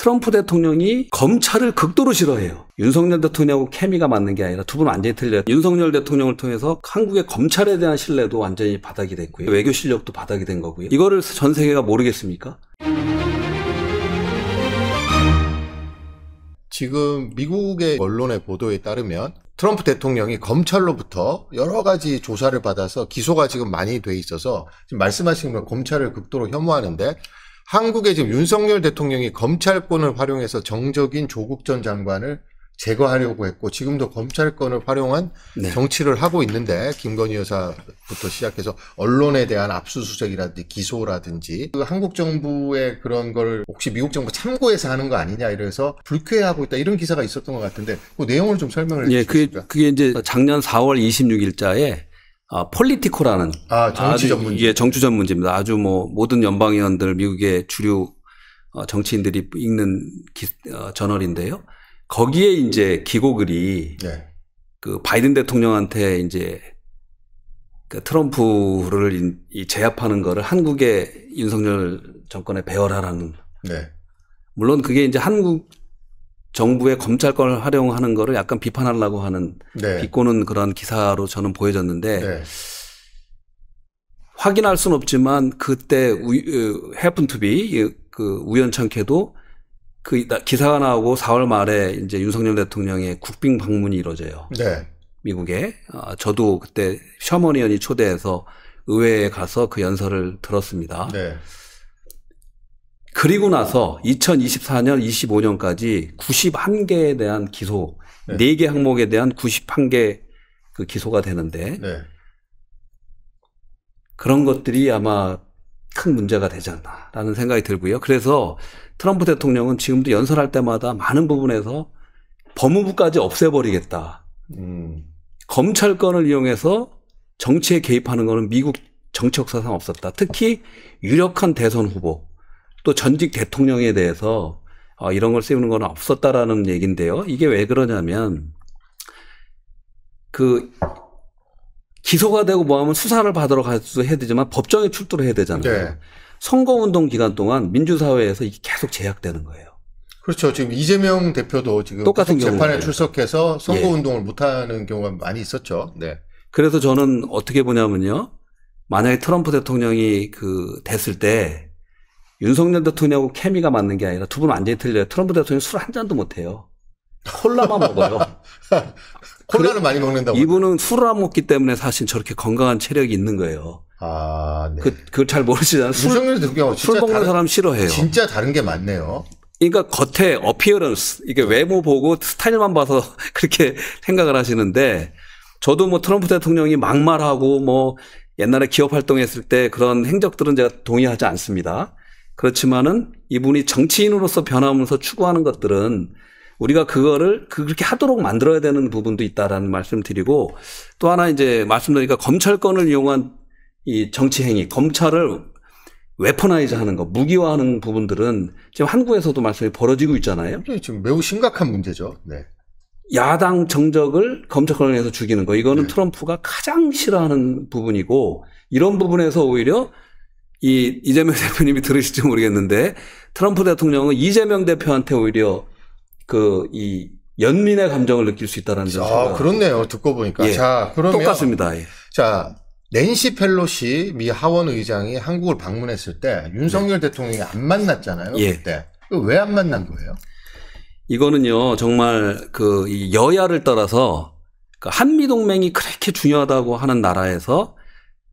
트럼프 대통령이 검찰을 극도로 싫어해요. 윤석열 대통령하고 케미가 맞는 게 아니라 두 분 완전히 틀려요. 윤석열 대통령을 통해서 한국의 검찰에 대한 신뢰도 완전히 바닥이 됐고요. 외교 실력도 바닥이 된 거고요. 이거를 전 세계가 모르겠습니까? 지금 미국의 언론의 보도에 따르면 트럼프 대통령이 검찰로부터 여러 가지 조사를 받아서 기소가 지금 많이 돼 있어서 지금 말씀하신 건 검찰을 극도로 혐오하는데 한국의 지금 윤석열 대통령이 검찰권을 활용해서 정적인 조국 전 장관을 제거하려고 했고 지금도 검찰권을 활용한 정치를 하고 있는데 김건희 여사부터 시작해서 언론에 대한 압수수색이라든지 기소라든지 그 한국 정부의 그런 걸 혹시 미국 정부 참고해서 하는 거 아니냐 이래서 불쾌해하고 있다 이런 기사가 있었던 것 같은데 그 내용을 좀 설명을 해 주시겠습니까? 그게 이제 작년 4월 26일자에 폴리티코라는 정치 전문지. 이게 정치 전문지입니다. 아주 뭐 모든 연방의원들 미국의 주류 정치인들이 읽는 저널인데요. 거기에 이제 기고글이 그 바이든 대통령한테 이제 그 트럼프를 제압하는 거를 한국의 윤석열 정권에 배열하라는. 물론 그게 이제 한국 정부의 검찰권을 활용하는 거를 약간 비판하려고 하는 비꼬는 그런 기사로 저는 보여졌는데 확인할 수는 없지만 그때 happen to be 그 우연찮게도 그 기사가 나오고 4월 말에 이제 윤석열 대통령의 국빈 방문이 이루어져요. 미국에. 저도 그때 셔먼 의원이 초대해서 의회에 가서 그 연설을 들었습니다. 그리고 나서 2024년, 25년까지 91개에 대한 기소, 4개 항목에 대한 91개 그 기소가 되는데 그런 것들이 아마 큰 문제가 되지 않나라는 생각이 들고요. 그래서 트럼프 대통령은 지금도 연설할 때마다 많은 부분에서 법무부까지 없애버리겠다. 검찰권을 이용해서 정치에 개입하는 것은 미국 정치 역사상 없었다. 특히 유력한 대선 후보 또 전직 대통령에 대해서 이런 걸 세우는 건 없었다라는 얘기인데요. 이게 왜 그러냐면 그 기소가 되고 뭐 하면 수사를 받으러 가서 해야 되지만 법정에 출두를 해야 되잖아요. 선거운동 기간 동안 민주사회에서 이게 계속 제약되는 거예요. 그렇죠. 지금 이재명 대표도 지금 똑같은 재판에 출석해서 선거운동을 못하는 경우가 많이 있었죠. 그래서 저는 어떻게 보냐면요. 만약에 트럼프 대통령이 그 됐을 때 윤석열 대통령하고 케미가 맞는 게 아니라 두 분 완전히 틀려요. 트럼프 대통령이 술 한 잔도 못 해요. 콜라만 먹어요. 콜라를 많이 먹는다고. 이분은 술을 안 먹기 때문에 사실 저렇게 건강한 체력이 있는 거예요. 그걸 잘 모르시잖아요. 술 먹는 사람 싫어해요. 진짜 다른 게 많네요. 그러니까 겉에 어피어런스, 이게 외모 보고 스타일만 봐서 그렇게 생각을 하시는데 저도 뭐 트럼프 대통령이 막말하고 뭐 옛날에 기업 활동했을 때 그런 행적들은 제가 동의하지 않습니다. 그렇지만은 이분이 정치인으로서 변하면서 추구하는 것들은 우리가 그거를 그렇게 하도록 만들어야 되는 부분도 있다라는 말씀 드리고 또 하나 이제 말씀드리니까 검찰권을 이용한 이 정치 행위, 검찰을 웨퍼나이즈 하는 거, 무기화하는 부분들은 지금 한국에서도 말씀이 벌어지고 있잖아요. 지금 매우 심각한 문제죠. 야당 정적을 검찰권을 위해서 죽이는 거. 이거는 트럼프가 가장 싫어하는 부분이고 이런 부분에서 오히려 이재명 대표님이 들으실지 모르겠는데 트럼프 대통령은 이재명 대표한테 오히려 이 연민의 감정을 느낄 수 있다는 점이 그렇네요. 듣고 보니까. 자, 그러면 똑같습니다. 자, 낸시 펠로시 미 하원 의장이 한국을 방문했을 때 윤석열 대통령이 안 만났잖아요. 그때. 왜 안 만난 거예요? 이거는요, 정말 이 여야를 떠나서 한미 동맹이 그렇게 중요하다고 하는 나라에서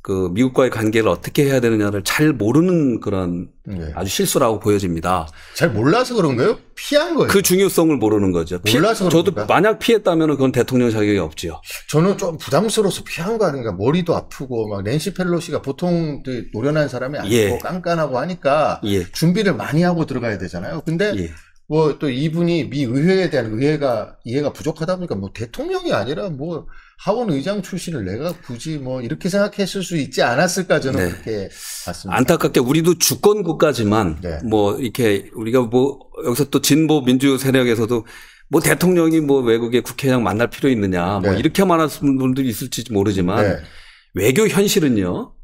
그 미국과의 관계를 어떻게 해야 되느냐를 잘 모르는 그런 아주 실수라고 보여집니다. 잘 몰라서 그런 거예요? 피한 거예요? 그 중요성을 모르는 거죠. 몰라서 저도 만약 피했다면 그건 대통령 자격이 없죠. 저는 좀 부담스러워서 피한 거 아닌가. 머리도 아프고 막 낸시 펠로시가 보통 노련한 사람이 아니고 깐깐하고 하니까 준비를 많이 하고 들어가야 되잖아요. 근데 뭐 또 이분이 미 의회에 대한 이해가 부족하다 보니까 뭐 대통령이 아니라 뭐 하원 의장 출신을 내가 굳이 뭐 이렇게 생각했을 수 있지 않았을까 저는 그렇게 봤습니다. 안타깝게 우리도 주권 국가지만 뭐 이렇게 우리가 뭐 여기서 또 진보 민주 세력에서도 뭐 대통령이 뭐 외국의 국회의장 만날 필요 있느냐 뭐 이렇게 말하는 분들이 있을지 모르지만 외교 현실은요.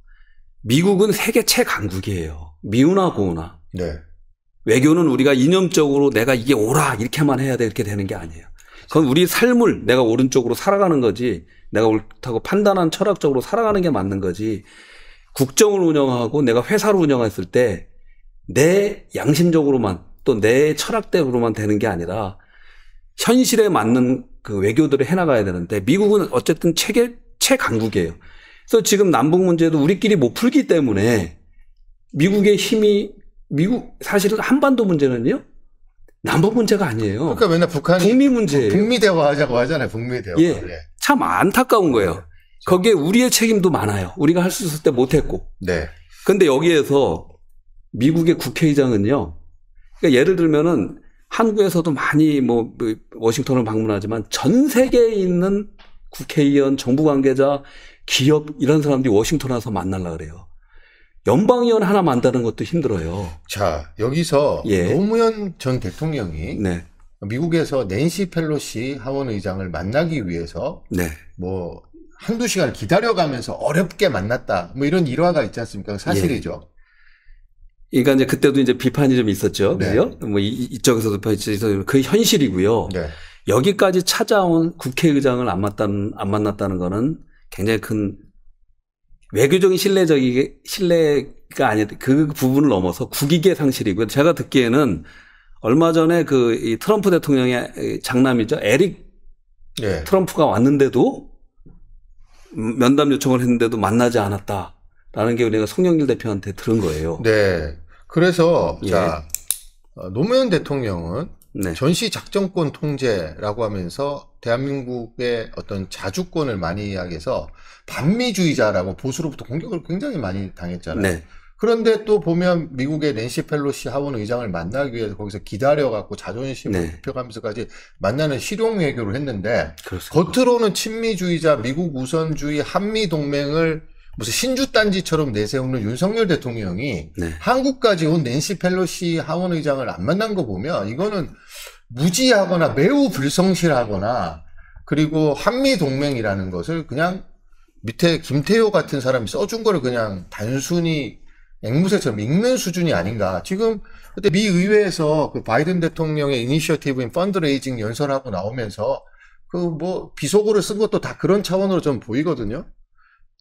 미국은 세계 최강국이에요. 미우나 고우나. 외교는 우리가 이념적으로 내가 이게 옳아 이렇게만 해야 돼 이렇게 되는 게 아니에요. 그건 우리 삶을 내가 옳은 쪽으로 살아가는 거지 내가 옳다고 판단한 철학적으로 살아가는 게 맞는 거지 국정을 운영하고 내가 회사를 운영했을 때 내 양심적으로만 또 내 철학대로만 되는 게 아니라 현실에 맞는 그 외교들을 해나가야 되는데 미국은 어쨌든 최강국이에요. 그래서 지금 남북 문제도 우리끼리 못 풀기 때문에 미국의 힘이 사실은 한반도 문제는요. 남북 문제가 아니에요. 그러니까 맨날 북한이 북미 문제예요. 북미 대화하자고 하잖아요. 북미 대화. 예. 참 안타까운 거예요. 거기에 우리의 책임도 많아요. 우리가 할 수 있을 때 못했고. 네. 근데 여기에서 미국의 국회의장은요. 그러니까 예를 들면은 한국에서도 많이 워싱턴을 방문하지만 전 세계에 있는 국회의원, 정부 관계자, 기업 이런 사람들이 워싱턴 와서 만나려고 그래요. 연방의원 하나 만드는 것도 힘들어요. 자, 여기서 예. 노무현 전 대통령이 네. 미국에서 낸시 펠로시 하원 의장을 만나기 위해서 네. 한두 시간 기다려가면서 어렵게 만났다. 이런 일화가 있지 않습니까? 사실이죠. 예. 그러니까 이제 그때도 이제 비판이 좀 있었죠. 네. 그죠? 이쪽에서도 그 현실이고요. 네. 여기까지 찾아온 국회의장을 안 만났다는 거는 굉장히 큰 외교적인 신뢰가 아니라 그 부분을 넘어서 국익의 상실이고요. 제가 듣기에는 얼마 전에 이 트럼프 대통령의 장남이죠. 에릭 네. 트럼프가 왔는데도 면담 요청을 했는데도 만나지 않았다라는 게 우리가 송영길 대표한테 들은 거예요. 네. 그래서 예. 자, 노무현 대통령은 네. 전시작전권 통제라고 하면서 대한민국의 어떤 자주권을 많이 이야기해서 반미주의자라고 보수로부터 공격을 굉장히 많이 당했잖아요. 네. 그런데 또 보면 미국의 낸시 펠로시 하원 의장을 만나기 위해서 거기서 기다려갖고 자존심을 네. 높여가면서까지 만나는 실용 외교를 했는데 그렇습니다. 겉으로는 친미주의자, 미국 우선주의, 한미 동맹을 무슨 신주단지처럼 내세우는 윤석열 대통령이 네. 한국까지 온 낸시 펠로시 하원 의장을 안 만난 거 보면 이거는 무지하거나 매우 불성실하거나 그리고 한미 동맹이라는 것을 그냥 밑에 김태효 같은 사람이 써준 거를 그냥 단순히 앵무새처럼 읽는 수준이 아닌가. 지금 그때 미 의회에서 그 바이든 대통령의 이니셔티브인 펀드레이징 연설하고 나오면서 비속어를 쓴 것도 다 그런 차원으로 좀 보이거든요.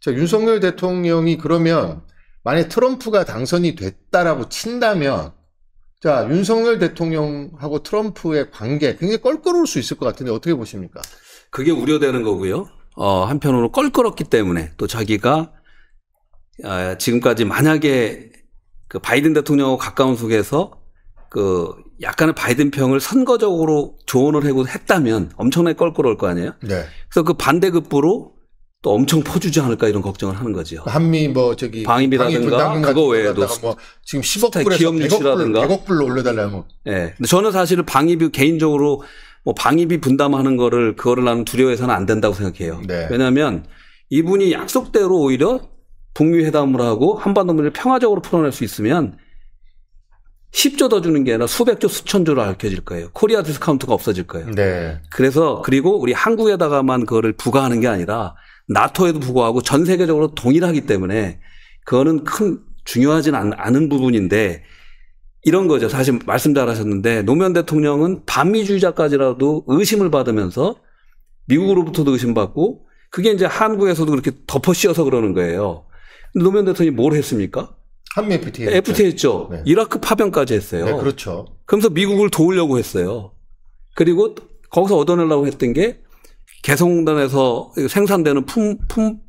자, 윤석열 대통령이 그러면 만약 트럼프가 당선이 됐다라고 친다면 자, 윤석열 대통령하고 트럼프의 관계 굉장히 껄끄러울 수 있을 것 같은데 어떻게 보십니까? 그게 우려되는 거고요. 한편으로 껄끄럽기 때문에 또 자기가 지금까지 만약에 그 바이든 대통령하고 가까운 속에서 그 약간의 바이든 평을 선거적으로 조언을 하고 했다면 엄청나게 껄끄러울 거 아니에요? 네. 그래서 그 반대급부로 또 엄청 퍼주지 않을까 이런 걱정을 하는 거죠. 한미 방위비라든가 그거 외에도 지금 10억 불에서 기업 유치라든가 100억 불로 올려달라고. 예. 근데 저는 사실 방위비 개인적으로 방위비 분담하는 그거를 나는 두려워해서는 안 된다고 생각해요. 네. 왜냐하면 이분이 약속대로 오히려 북미 회담을 하고 한반도 문제를 평화적으로 풀어낼 수 있으면 10조 더 주는 게 아니라 수백조 수천조로 알려질 거예요. 코리아 디스카운트가 없어질 거예요. 네. 그리고 우리 한국에다가만 그거를 부과하는 게 아니라 나토에도 부과하고 전 세계적으로 동일하기 때문에 그거는 큰 중요하진 않은 부분인데 이런 거죠. 사실 말씀 잘하셨는데 노무현 대통령은 반미주의자까지라도 의심을 받으면서 미국으로부터도 의심받고 그게 이제 한국에서도 그렇게 덮어 씌워서 그러는 거예요. 근데 노무현 대통령이 뭘 했습니까? 한미 FTA. FTA 했죠. 네. 이라크 파병까지 했어요. 네, 그렇죠. 그러면서 미국을 도우려고 했어요. 그리고 거기서 얻어내려고 했던 게 개성공단에서 생산되는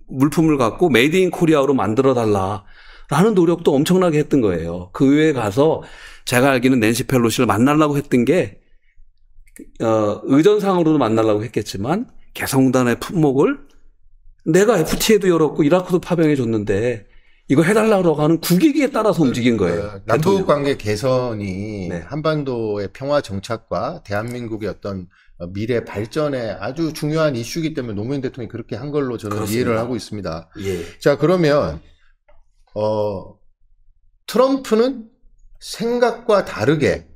물품을 갖고 메이드 인 코리아로 만들어 달라라는 노력도 엄청나게 했던 거예요. 그 의회에 가서 제가 알기는 낸시 펠로시를 만나려고 했던 게 의전상으로도 만나려고 했겠지만 개성공단의 품목을 내가 FTA도 열었고 이라크도 파병해 줬는데 이거 해달라고 하는 국익에 따라서 움직인 거예요. 남북 관계 개선이 네. 한반도의 평화 정착과 대한민국의 어떤 미래 발전에 아주 중요한 이슈이기 때문에 노무현 대통령이 그렇게 한 걸로 저는 그렇습니다. 이해를 하고 있습니다. 예. 자, 그러면 트럼프는 생각과 다르게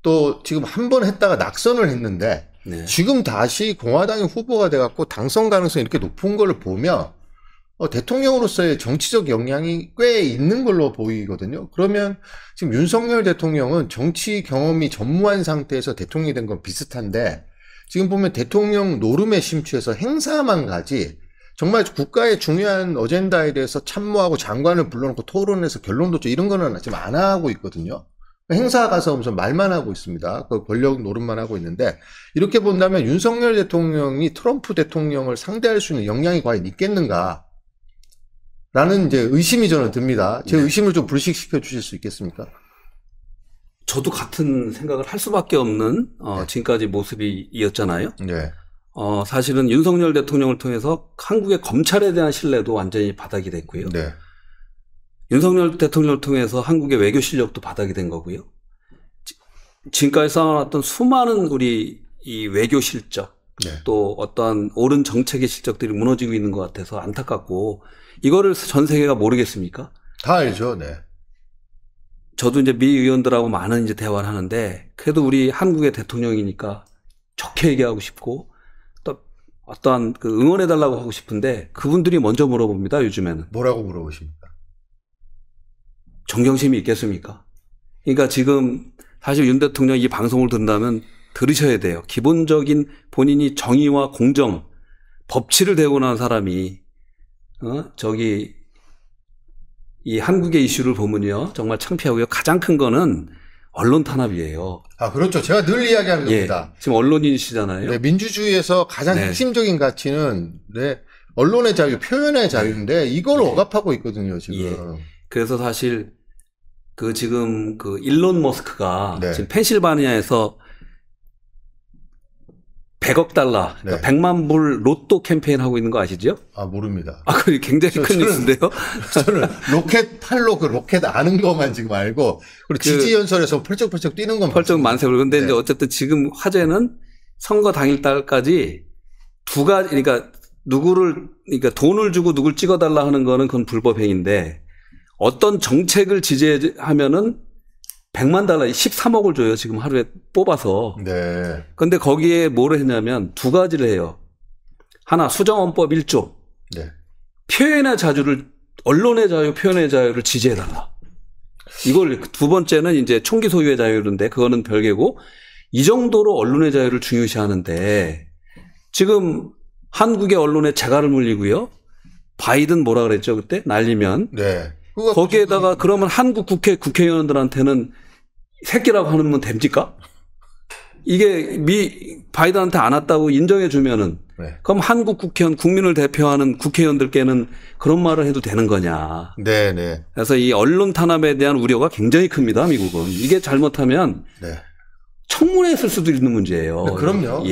또 지금 한 번 했다가 낙선을 했는데 네. 지금 다시 공화당의 후보가 돼갖고 당선 가능성이 이렇게 높은 걸 보면 대통령으로서의 정치적 역량이 꽤 있는 걸로 보이거든요. 그러면 지금 윤석열 대통령은 정치 경험이 전무한 상태에서 대통령이 된 건 비슷한데 지금 보면 대통령 노름에 심취해서 행사만 가지 정말 국가의 중요한 어젠다에 대해서 참모하고 장관을 불러놓고 토론해서 결론 도출 이런 거는 지금 안 하고 있거든요. 행사 가서 무슨 말만 하고 있습니다. 그 권력 노름만 하고 있는데 이렇게 본다면 윤석열 대통령이 트럼프 대통령을 상대할 수 있는 역량이 과연 있겠는가? 라는 이제 의심이 저는 듭니다. 제 의심을 좀 불식시켜 주실 수 있겠습니까? 저도 같은 생각을 할 수밖에 없는 지금까지 모습이 이었잖아요. 네. 사실은 윤석열 대통령을 통해서 한국의 검찰에 대한 신뢰도 완전히 바닥이 됐고요. 네. 윤석열 대통령을 통해서 한국의 외교 실력도 바닥이 된 거고요. 지금까지 쌓아놨던 수많은 우리 이 외교 실적 네. 또 어떠한 옳은 정책의 실적들이 무너지고 있는 것 같아서 안타깝고 이거를 전 세계가 모르겠습니까? 다 알죠. 네. 저도 이제 미 의원들하고 많은 이제 대화를 하는데 그래도 우리 한국의 대통령이니까 좋게 얘기하고 싶고 또 어떠한 그 응원해달라고 하고 싶은데 그분들이 먼저 물어봅니다. 요즘에는. 뭐라고 물어보십니까? 존경심이 있겠습니까? 그러니까 지금 사실 윤 대통령 이 방송을 듣는다면 들으셔야 돼요. 기본적인 본인이 정의와 공정, 법치를 대고 난 사람이 이 한국의 이슈를 보면요. 정말 창피하고요. 가장 큰 거는 언론 탄압이에요. 아, 그렇죠. 제가 늘 이야기하는 겁니다. 지금 언론인이시잖아요. 네, 민주주의에서 가장 핵심적인 가치는 언론의 자유, 표현의 자유인데 이걸 억압하고 있거든요, 지금. 그래서 사실 지금 일론 머스크가 지금 펜실바니아에서 100억 달러, 그러니까 100만 불 로또 캠페인 하고 있는 거 아시죠? 아, 모릅니다. 그게 굉장히 큰 뉴스인데요. 저는 로켓 팔로 그 로켓 아는 것만 지금 알고, 그리고 지지연설에서 펄쩍펄쩍 뛰는 것만. 펄쩍 만세고. 근데 이제 어쨌든 지금 화제는 선거 당일 달까지 두 가지, 그러니까 그러니까 돈을 주고 누굴 찍어달라 하는 거는 그건 불법 행위인데 어떤 정책을 지지하면은 100만 달러, 13억을 줘요. 지금 하루에 뽑아서. 네. 근데 거기에 뭐를 했냐면 두 가지를 해요. 하나, 수정헌법 1조. 네. 표현의 자유를, 언론의 자유, 표현의 자유를 지지해달라. 이걸 두 번째는 이제 총기 소유의 자유인데 그거는 별개고 이 정도로 언론의 자유를 중요시 하는데 지금 한국의 언론에 재갈을 물리고요. 바이든 뭐라 그랬죠? 그때? 날리면. 네. 거기에다가 그러면 한국 국회의원들한테는 새끼라고 하면 됩니까? 이게 바이든한테 안 왔다고 인정해 주면은 그럼 한국 국회의원, 국민을 대표하는 국회의원들께는 그런 말을 해도 되는 거냐. 네네. 그래서 이 언론 탄압에 대한 우려가 굉장히 큽니다, 미국은. 이게 잘못하면 청문회 했을 수도 있는 문제예요. 그럼요.